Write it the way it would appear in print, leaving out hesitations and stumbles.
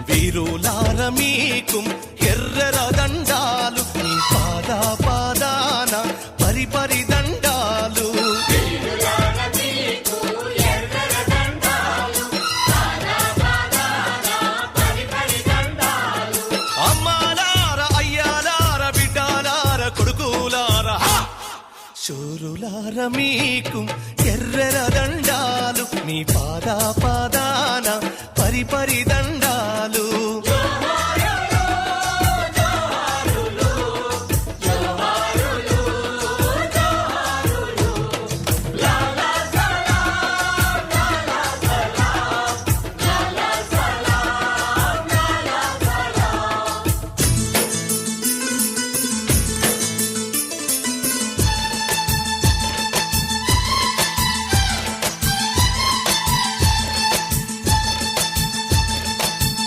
వీరులార మీకు ఎర్రర దండాలు నీ పాదా పాదాన పరిపరి దండాలు అమ్మాలార అయ్యాలార బిడ్డాలార కొడుకులార శూరులార మీకు ఎర్రర దండాలు మీ పాదా పాదాన పరిపరి దండాలు